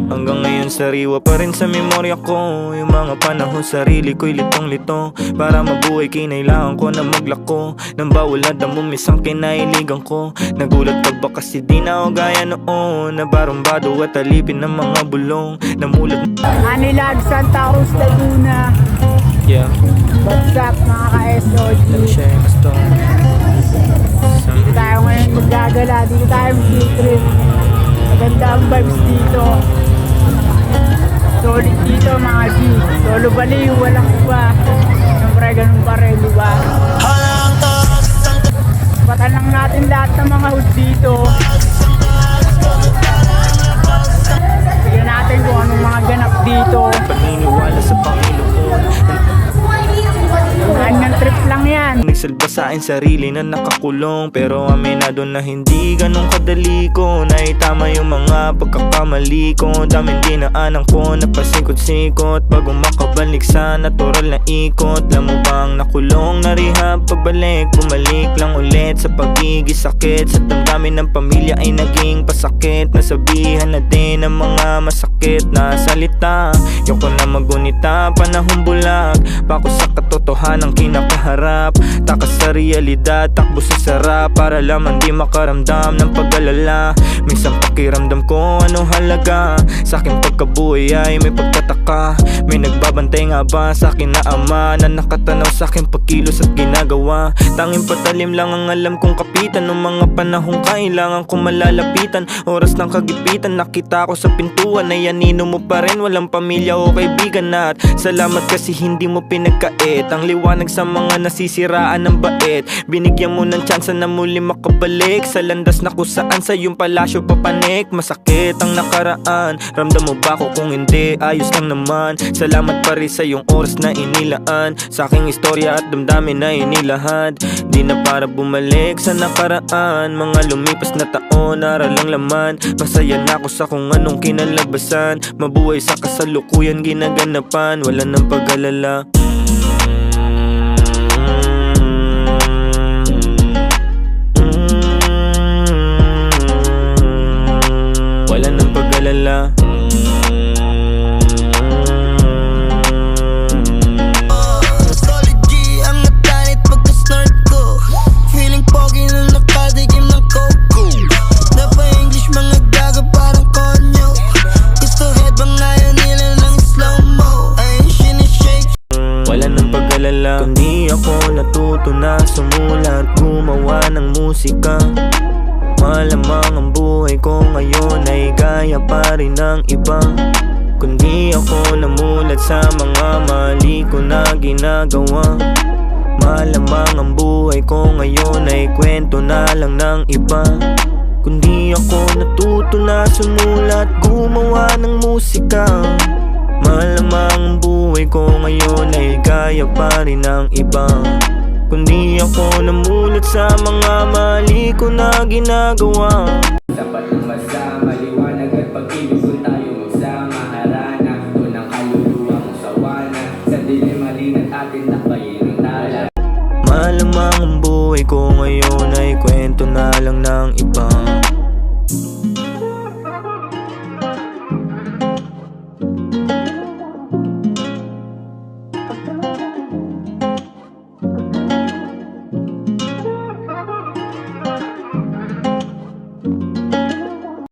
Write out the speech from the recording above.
Hanggang ngayon sariwa pa rin sa memorya ko yung mga panahon, sarili ko'y litong-lito. Para mabuhay kinailangan ko na maglako ng bawal at damumisang kinahiligan ko. Nagulat ka ba kasi di na ako gaya noon, na barumbado at alipin ng mga bulong. Namulat Anilag, Santa Cruz, Laguna. yeah, What's up mga ka-SOG? siya yung gusto. Dito tayo ngayon maggagala, dito tayo mag-field trip. Maganda ang vibes dito. Solid dito mga G. Solo baliw, walang iba. Siyempre ganun pa rin, diba? Patan lang natin lahat ng mga hood dito. Tignan natin kung anong mga ganap dito. Paniniwala sa Panginoon, Hanyang trip lang yan. nagsalba sa akin sarili na nakakulong. Pero aminado na hindi ganun kadali ko naitama yung mga pagkakamali ko. Daming dinaanan ko na pasikot-sikot bago makabalik sa natural na ikot. Alam mo bang nakulong na rehab, pagbalik bumalik lang ulit sa pagiging-sakit. Sa damdamin ng pamilya ay naging pasakit. Nasabihan na din ang mga masakit na salita. Yoko na magunita, panahong bulag, bako sa katotohanan kinakaharap. Takas sa realidad, takbo sa sarap, para lamang di makaramdam ng pag-alala. Minsan pakiramdam ko anong halaga sa aking pagkabuhay ay may pagtataka. May nagbabantay nga ba sa akin na ama, na nakatanaw sa aking pagkilos at ginagawa. Tanging patalim lang ang alam kong kapitan ng mga panahong kailangan kong malalapitan. Oras ng kagipitan, nakita ko sa pintuan ay anino mo pa rin, walang pamilya o kaibigan. At salamat kasi hindi mo pinagkait ang liwanag sa mga nasisiraan ng bait. Binigyan mo ng tsansa na muli makabalik sa landas na kung saan sa iyong palasyo papanik. Masakit ang nakaraan, ramdam mo ba ko? Kung hindi, ayos lang naman. Salamat pa rin sa iyong oras na inilaan sa aking istorya at damdamin na inilahad. Di na para bumalik sa nakaraan, mga lumipas na taon, aral lang laman. Masaya na ako sa kung anong kinalabasan, mabuhay sa kasalukuyan ginaganapan, wala nang pag-alala. Wala nang pag-alala. Solid G ang natanit pagka-snort ko. Feeling pogi na nakatikim ng coco. Napa-English mga gaga parang konyo. Gusto head bang ayaw nila ng slow-mo. Ayun sinishake. Wala nang pag-alala, kundi ako natuto na sumulat, gumawa ng musika. Malamang ang buhay ko ngayon ay gaya pa rin ng iba. Kundi ako namulat sa mga mali ko na ginagawa. Malamang ang buhay ko ngayon ay kwento na lang ng iba. Kundi ako natuto na sumulat, gumawa ng musika. Malamang ang buhay ko ngayon ay gaya pa rin ng iba. Kundi ako namulat sa mga mali ko na ginagawa. Sapat